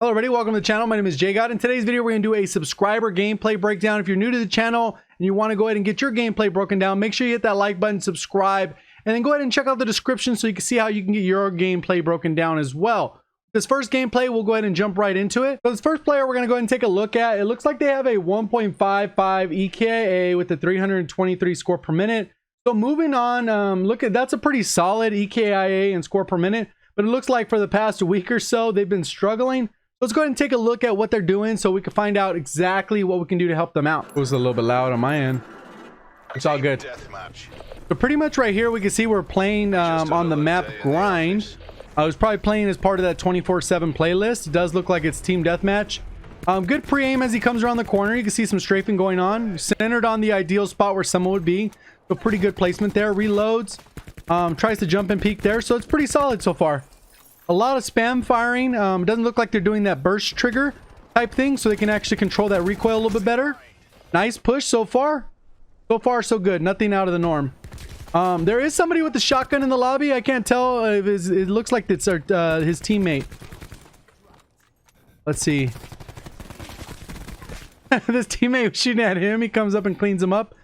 Hello everybody, welcome to the channel. My name is JGOD. In today's video, we're going to do a subscriber gameplay breakdown. If you're new to the channel and you want to go ahead and get your gameplay broken down, make sure you hit that like button, subscribe, and then go ahead and check out the description so you can see how you can get your gameplay broken down as well. This first gameplay, we'll go ahead and jump right into it. So this first player we're going to go ahead and take a look at, it looks like they have a 1.55 EKIA with a 323 score per minute. So moving on, look at that's a pretty solid EKIA and score per minute, but it looks like for the past week or so, they've been struggling. Let's go ahead and take a look at what they're doing so we can find out exactly what we can do to help them out. It was a little bit loud on my end. It's all good. So pretty much right here, we can see we're playing on the map Grind. I was probably playing as part of that 24/7 playlist. It does look like it's team deathmatch. Good pre-aim as he comes around the corner. You can see some strafing going on. Centered on the ideal spot where someone would be. So pretty good placement there. Reloads. Tries to jump and peek there. So it's pretty solid so far. A lot of spam firing. Doesn't look like they're doing that burst trigger type thing, so they can actually control that recoil a little bit better. Nice push so far. So far, so good. Nothing out of the norm. There is somebody with the shotgun in the lobby. I can't tell. It looks like it's his teammate. Let's see. This teammate was shooting at him. He comes up and cleans him up.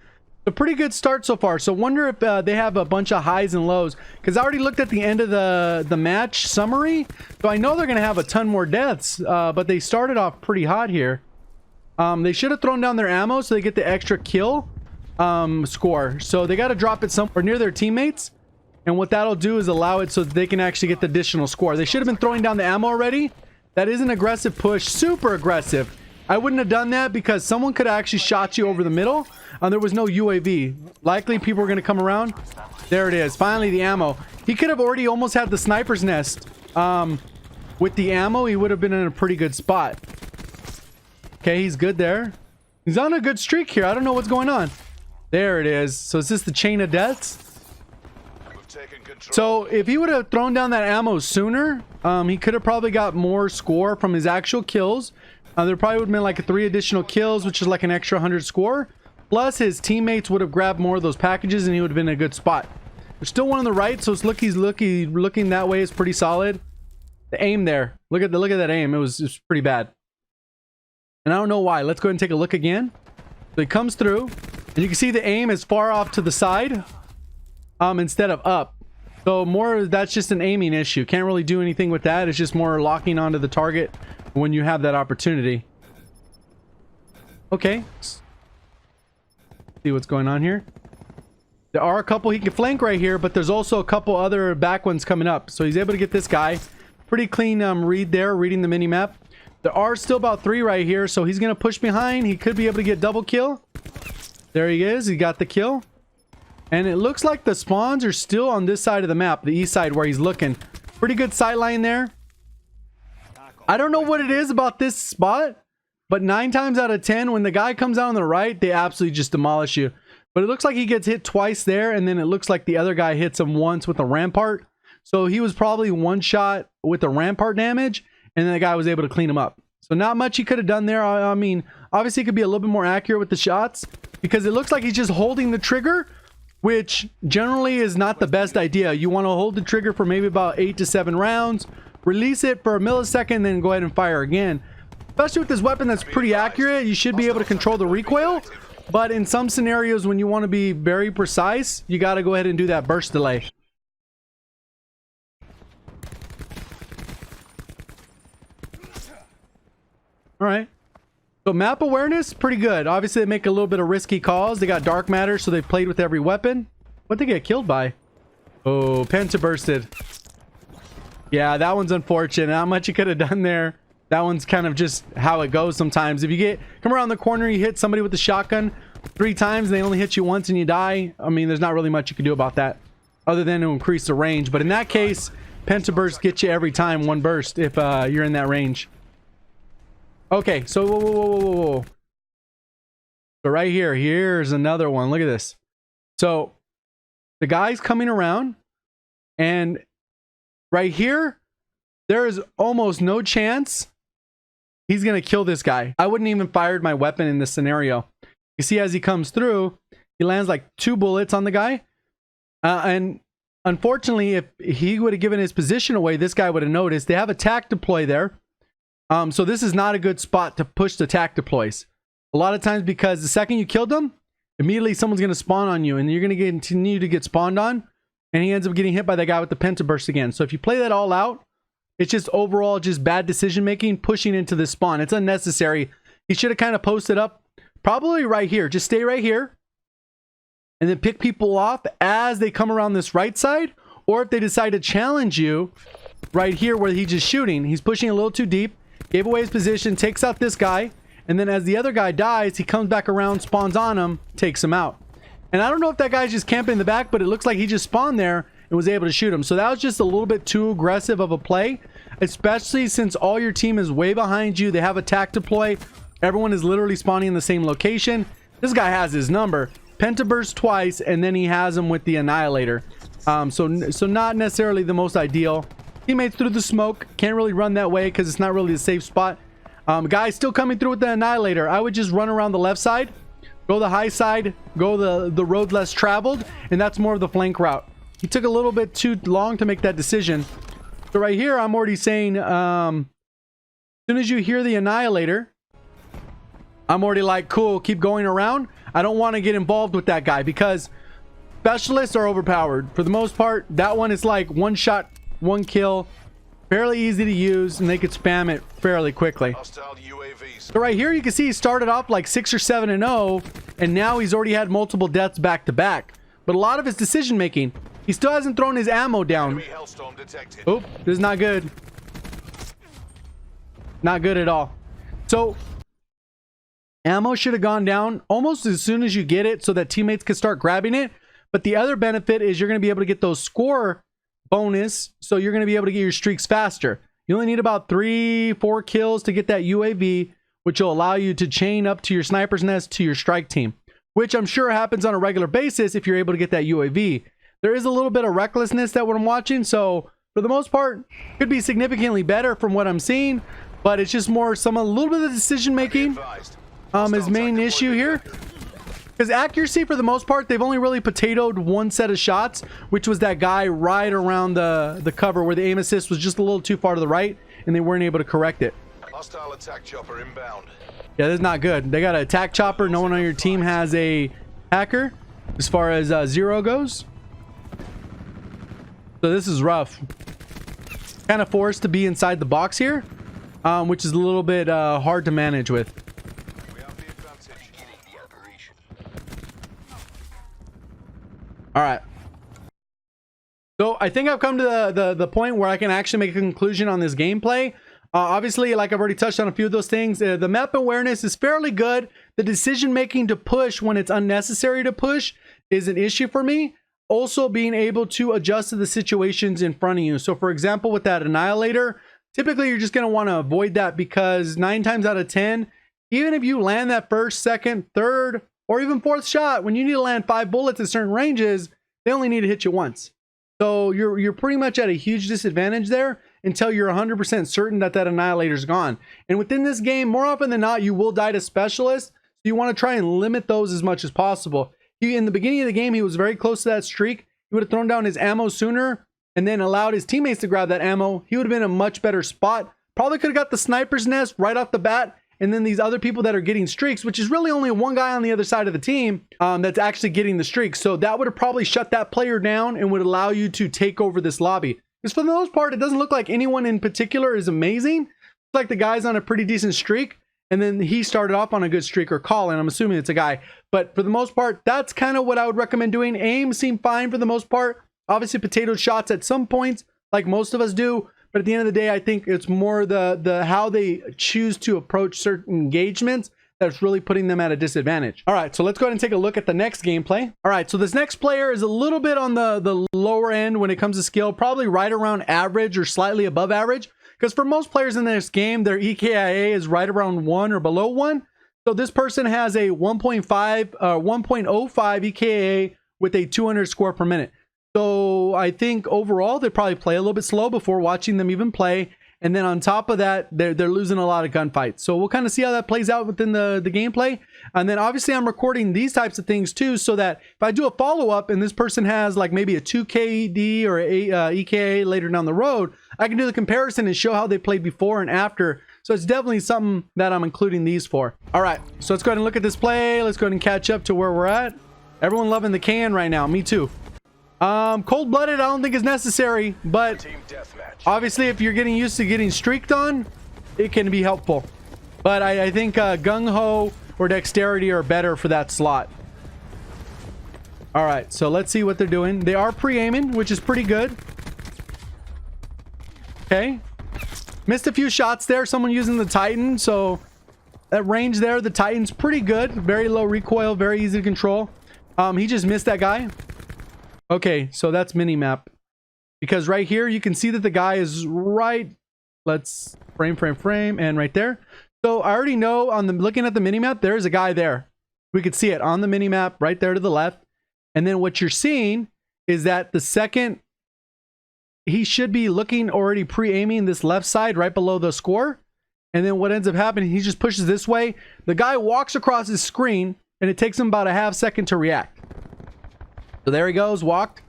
A pretty good start so far. So wonder if they have a bunch of highs and lows, because I already looked at the end of the match summary, so I know they're gonna have a ton more deaths, but they started off pretty hot here. They should have thrown down their ammo so they get the extra kill score. So they got to drop it somewhere near their teammates, and what that'll do is allow it so that they can actually get the additional score. They should have been throwing down the ammo already. That is an aggressive push, super aggressive. I wouldn't have done that because someone could have actually shot you over the middle. There was no UAV. Likely people were going to come around. There it is. Finally, the ammo. He could have already almost had the sniper's nest. With the ammo, he would have been in a pretty good spot. Okay, he's good there. He's on a good streak here. I don't know what's going on. There it is. So is this the chain of deaths? So if he would have thrown down that ammo sooner, he could have probably got more score from his actual kills. There probably would have been like 3 additional kills, which is like an extra 100 score. Plus, his teammates would have grabbed more of those packages, and he would have been in a good spot. There's still one on the right, so it's looking that way is pretty solid. The aim there, look at that aim. It was pretty bad, and I don't know why. Let's go ahead and take a look again. So he comes through, and you can see the aim is far off to the side, instead of up. So that's just an aiming issue. Can't really do anything with that. It's just more locking onto the target when you have that opportunity. Okay. See what's going on here. There are a couple he can flank right here, but there's also a couple other back ones coming up. So he's able to get this guy. Pretty clean read there, reading the mini map. There are still about 3 right here, so he's gonna push behind. He could be able to get double kill. There he is. He got the kill. And it looks like the spawns are still on this side of the map, the east side where he's looking. Pretty good sight line there. I don't know what it is about this spot, but 9 times out of 10, when the guy comes out on the right, they absolutely just demolish you. But it looks like he gets hit twice there, and then it looks like the other guy hits him once with a rampart. So he was probably one shot with the rampart damage, and then the guy was able to clean him up. So not much he could have done there. I mean, obviously he could be a little bit more accurate with the shots, because it looks like he's just holding the trigger, which generally is not the best idea. You want to hold the trigger for maybe about 8 to 7 rounds, release it for a millisecond, then go ahead and fire again. Especially with this weapon that's pretty accurate, you should be able to control the recoil. But in some scenarios, when you want to be very precise, you got to go ahead and do that burst delay. All right. So map awareness, pretty good. Obviously, they make a little bit of risky calls. They got dark matter, so they've played with every weapon. What'd they get killed by? Oh, Penta bursted. Yeah, that one's unfortunate. Not much you could have done there. That one's kind of just how it goes sometimes. If you come around the corner, you hit somebody with the shotgun 3 times, and they only hit you once and you die. I mean, there's not really much you can do about that other than to increase the range. But in that case, Pentaburst gets you every time 1 burst if you're in that range. Okay, so whoa. So right here, here's another one. Look at this. So the guy's coming around, and right here, there is almost no chance he's going to kill this guy. I wouldn't even fired my weapon in this scenario. You see, as he comes through, he lands like 2 bullets on the guy. And unfortunately, if he would have given his position away, this guy would have noticed. They have a tac deploy there. So this is not a good spot to push the tac deploys. A lot of times, because the second you killed them, immediately someone's going to spawn on you, and you're going to continue to get spawned on, and he ends up getting hit by that guy with the pentaburst again. So if you play that all out, it's just overall just bad decision making, pushing into this spawn. It's unnecessary. He should have kind of posted up probably right here. Just stay right here and then pick people off as they come around this right side, or if they decide to challenge you right here where he's just shooting. He's pushing a little too deep, gave away his position, takes out this guy, and then as the other guy dies, he comes back around, spawns on him, takes him out. And I don't know if that guy's just camping in the back, but it looks like he just spawned there and was able to shoot him. So that was just a little bit too aggressive of a play, especially since all your team is way behind you. They have a tac deploy. Everyone is literally spawning in the same location. This guy has his number. Pentaburst twice, and then he has him with the Annihilator. So not necessarily the most ideal. Teammates through the smoke. Can't really run that way because it's not really a safe spot. Guys still coming through with the Annihilator. I would just run around the left side, go the high side, go the road less traveled, and that's more of the flank route. He took a little bit too long to make that decision. So right here, I'm already saying, as soon as you hear the Annihilator, I'm already like, cool, keep going around. I don't want to get involved with that guy because specialists are overpowered. For the most part, that one is like one shot, one kill, fairly easy to use, and they could spam it fairly quickly. So right here, you can see he started off like 6 or 7-0, and now he's already had multiple deaths back to back. But a lot of his decision making, he still hasn't thrown his ammo down. Oh, this is not good. Not good at all. So ammo should have gone down almost as soon as you get it so that teammates can start grabbing it. But the other benefit is you're going to be able to get those score bonus, so you're going to be able to get your streaks faster. You only need about 3-4 kills to get that UAV, which will allow you to chain up to your sniper's nest to your strike team, which I'm sure happens on a regular basis if you're able to get that UAV. There is a little bit of recklessness that what I'm watching, so for the most part, could be significantly better from what I'm seeing, but it's just more a little bit of decision making is main issue here. Because accuracy, for the most part, they've only really potatoed one set of shots, which was that guy right around the cover where the aim assist was just a little too far to the right, and they weren't able to correct it. Hostile attack chopper inbound. Yeah, this is not good. They got an attack chopper. No one on your team has a hacker as far as Zero goes. So this is rough. Kind of forced to be inside the box here, which is a little bit hard to manage with. All right. So I think I've come to the point where I can actually make a conclusion on this gameplay. Obviously, like I've already touched on a few of those things, the map awareness is fairly good. The decision making to push when it's unnecessary to push is an issue for me. Also being able to adjust to the situations in front of you. So for example, with that Annihilator, typically you're just going to want to avoid that because 9 times out of 10, even if you land that first, second, third, or even fourth shot, when you need to land 5 bullets at certain ranges, they only need to hit you once. So you're pretty much at a huge disadvantage there until you're 100% certain that that Annihilator's gone. And within this game, more often than not, you will die to specialists. So you want to try and limit those as much as possible. In the beginning of the game, he was very close to that streak. He would have thrown down his ammo sooner and then allowed his teammates to grab that ammo. He would have been in a much better spot. Probably could have got the sniper's nest right off the bat. And then these other people that are getting streaks, which is really only one guy on the other side of the team that's actually getting the streaks. So that would have probably shut that player down and would allow you to take over this lobby. Because for the most part, it doesn't look like anyone in particular is amazing. It's like the guy's on a pretty decent streak. And then he started off on a good streak or call, and I'm assuming it's a guy. But for the most part, that's kind of what I would recommend doing. Aim seemed fine for the most part. Obviously, potato shots at some points, like most of us do. But at the end of the day, I think it's more the how they choose to approach certain engagements that's really putting them at a disadvantage. All right, so let's go ahead and take a look at the next gameplay. All right, so this next player is a little bit on the lower end when it comes to skill, probably right around average or slightly above average. Because for most players in this game, their EKIA is right around 1 or below 1. So this person has a 1.05 EKIA with a 200 score per minute. So I think overall, they probably play a little bit slow before watching them even play. And then on top of that, they're losing a lot of gunfights. So we'll kind of see how that plays out within the gameplay. And then obviously I'm recording these types of things too, so that if I do a follow-up and this person has like maybe a 2KD or a EKA later down the road, I can do the comparison and show how they played before and after, So it's definitely something that I'm including these for. All right, so let's go ahead and look at this play. Let's go ahead and catch up to where we're at. Everyone loving the can right now. Me too. Cold-blooded, I don't think is necessary, but Team deathmatch. obviously if you're getting used to getting streaked on, it can be helpful. But I think gung-ho or dexterity are better for that slot. All right, so let's see what they're doing. They are pre-aiming, which is pretty good. Okay. Missed a few shots there. Someone using the Titan, so that range there, the Titan's pretty good. Very low recoil, very easy to control. He just missed that guy. Okay, so that's mini-map. Because right here, you can see that the guy is right... Let's frame, and right there. So I already know on the looking at the mini-map, there's a guy there. We could see it on the mini-map right there to the left. And then what you're seeing is that the second... He should be looking already pre-aiming this left side right below the score. And then what ends up happening, he just pushes this way. The guy walks across his screen, and it takes him about a half second to react. So there he goes, walked.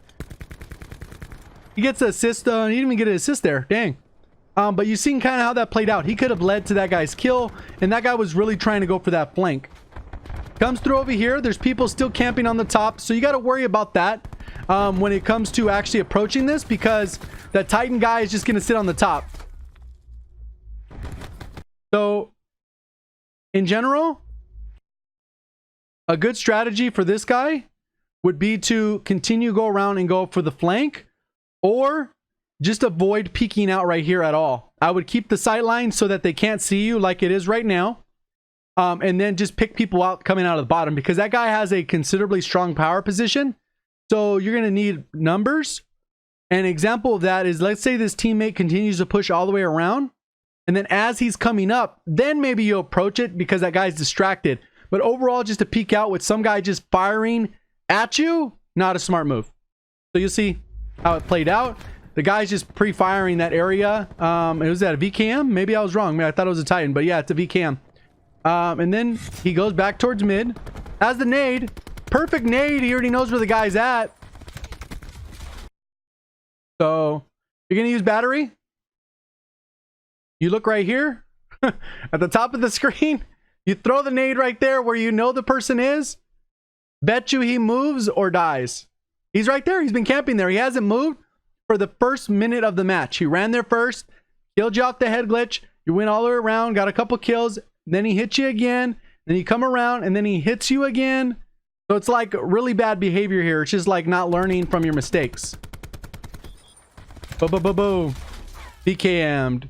He gets the assist. He didn't even get an assist there. Dang. But you've seen kind of how that played out. He could have led to that guy's kill, and that guy was really trying to go for that flank. Comes through over here. There's people still camping on the top, so you got to worry about that when it comes to actually approaching this, because that Titan guy is just going to sit on the top. So, in general, a good strategy for this guy would be to continue go around and go for the flank, or just avoid peeking out right here at all. I would keep the sight line so that they can't see you like it is right now. And then just pick people out coming out of the bottom, because that guy has a considerably strong power position. So you're going to need numbers. An example of that is, let's say this teammate continues to push all the way around. And then as he's coming up, then maybe you approach it because that guy's distracted. But overall, just to peek out with some guy just firing at you, not a smart move. So you'll see how it played out. The guy's just pre-firing that area. It was at a VCAM? Maybe I was wrong. I thought it was a Titan, but yeah, it's a VCAM. And then he goes back towards mid. Has the nade. Perfect nade. He already knows where the guy's at. So you're going to use battery. You look right here at the top of the screen. You throw the nade right there where you know the person is. Bet you he moves or dies. He's right there. He's been camping there. He hasn't moved for the first minute of the match. He ran there first, killed you off the head glitch. You went all the way around, got a couple kills. Then he hits you again. Then you come around and then he hits you again. So it's like really bad behavior here. It's just like not learning from your mistakes. Boom. BKM'd.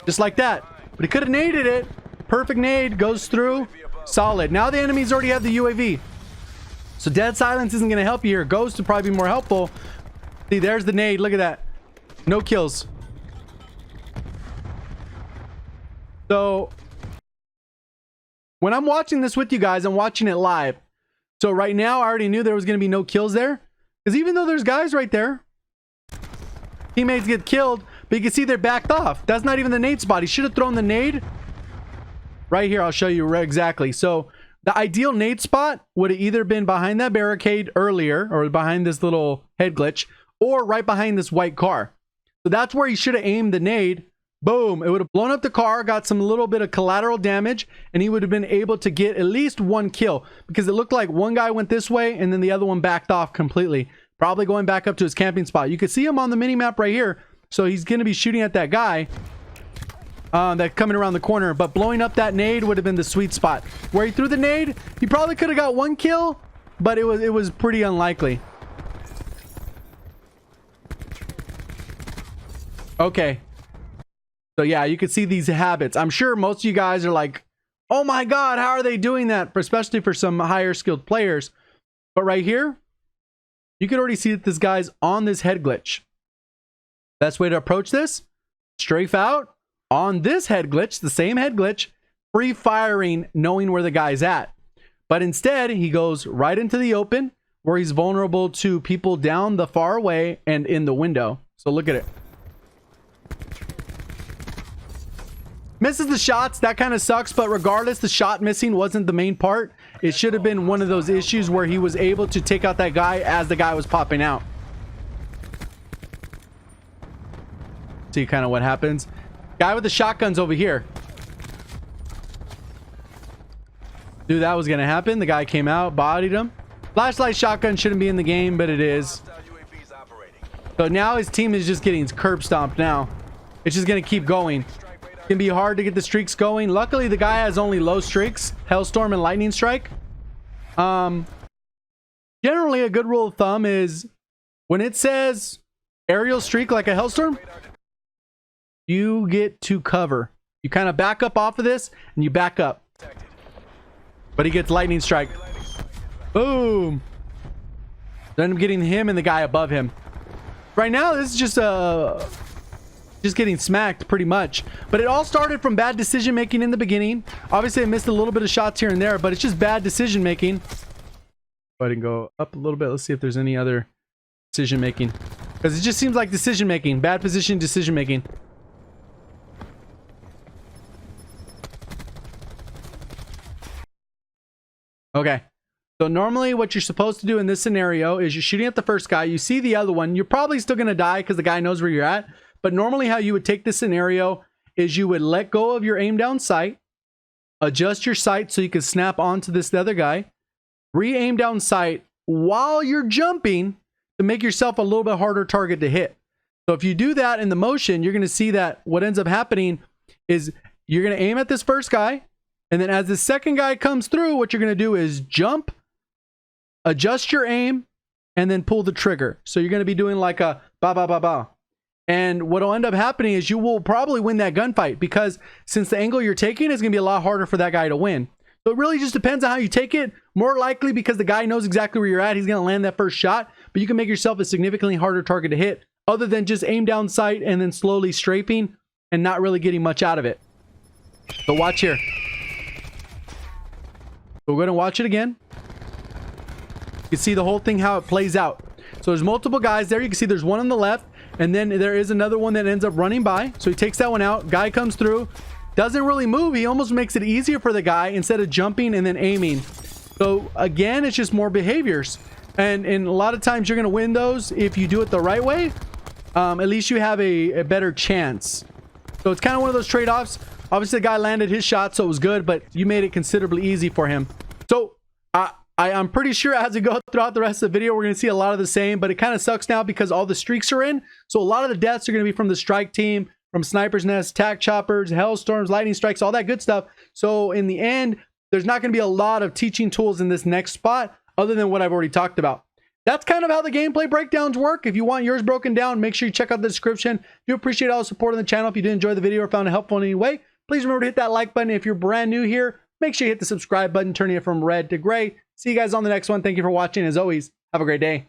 Just like that. But he could have naded it. Perfect nade. Goes through. Solid. Now the enemies already have the UAV. So dead silence isn't going to help you here. Ghost would probably be more helpful. See, there's the nade. Look at that. No kills. So when I'm watching this with you guys, I'm watching it live. So right now, I already knew there was going to be no kills there. Because even though there's guys right there, teammates get killed, but you can see they're backed off. That's not even the nade spot. He should have thrown the nade. Right here, I'll show you exactly. So the ideal nade spot would have either been behind that barricade earlier, or behind this little head glitch, or right behind this white car. So that's where he should have aimed the nade. Boom. It would have blown up the car, got some little bit of collateral damage, and he would have been able to get at least one kill, because it looked like one guy went this way and then the other one backed off completely, probably going back up to his camping spot. You can see him on the mini map right here. So he's going to be shooting at that guy that's coming around the corner, but blowing up that nade would have been the sweet spot. Where he threw the nade, he probably could have got one kill, but it was pretty unlikely. Okay. So yeah, you can see these habits. I'm sure most of you guys are like, oh my God, how are they doing that? Especially for some higher skilled players. But right here, you can already see that this guy's on this head glitch. Best way to approach this, strafe out on this head glitch, the same head glitch, free firing, knowing where the guy's at. But instead, he goes right into the open where he's vulnerable to people down the far away and in the window. So look at it. Misses the shots. That kind of sucks, but regardless, the shot missing wasn't the main part. It should have been one of those issues where he was able to take out that guy as the guy was popping out. See kind of what happens. Guy with the shotgun's over here. Knew that was gonna happen. The guy came out, bodied him. Flashlight shotgun shouldn't be in the game, but it is. So now his team is just getting curb stomped now. It's just gonna keep going. It can be hard to get the streaks going. Luckily, the guy has only low streaks, Hellstorm and Lightning Strike. Generally, a good rule of thumb is when it says aerial streak like a Hellstorm, you get to cover. You kind of back up off of this and you back up. But he gets Lightning Strike. Boom. Then I'm getting him and the guy above him. Right now, this is just getting smacked pretty much. But it all started from bad decision making in the beginning. Obviously, I missed a little bit of shots here and there, but it's just bad decision making. Go ahead and go up a little bit. Let's see if there's any other decision making. Because it just seems like decision making. Bad position decision making. Okay. So normally what you're supposed to do in this scenario is you're shooting at the first guy. You see the other one. You're probably still going to die because the guy knows where you're at. But normally how you would take this scenario is you would let go of your aim down sight. Adjust your sight so you can snap onto this other guy. Re-aim down sight while you're jumping to make yourself a little bit harder target to hit. So if you do that in the motion, you're going to see that what ends up happening is you're going to aim at this first guy. And then as the second guy comes through, what you're going to do is jump, adjust your aim, and then pull the trigger. So you're going to be doing like a ba ba ba ba. And what will end up happening is you will probably win that gunfight because since the angle you're taking is going to be a lot harder for that guy to win. So it really just depends on how you take it. More likely because the guy knows exactly where you're at, he's going to land that first shot, but you can make yourself a significantly harder target to hit other than just aim down sight and then slowly strafing and not really getting much out of it. So watch here. So we're going to watch it again. You can see the whole thing, how it plays out. So there's multiple guys there. You can see there's one on the left, and then there is another one that ends up running by. So he takes that one out. Guy comes through. Doesn't really move. He almost makes it easier for the guy instead of jumping and then aiming. So again, it's just more behaviors. And a lot of times you're going to win those if you do it the right way. At least you have a better chance. So it's kind of one of those trade-offs. Obviously, the guy landed his shot, so it was good, but you made it considerably easy for him. So I'm pretty sure as we go throughout the rest of the video, we're going to see a lot of the same, but it kind of sucks now because all the streaks are in. So a lot of the deaths are going to be from the strike team, from Sniper's Nest, Tac Choppers, Hellstorms, Lightning Strikes, all that good stuff. So in the end, there's not going to be a lot of teaching tools in this next spot other than what I've already talked about. That's kind of how the gameplay breakdowns work. If you want yours broken down, make sure you check out the description. If you appreciate all the support on the channel, if you did enjoy the video or found it helpful in any way, please remember to hit that like button. If you're brand new here, make sure you hit the subscribe button, turning it from red to gray. See you guys on the next one. Thank you for watching. As always, have a great day.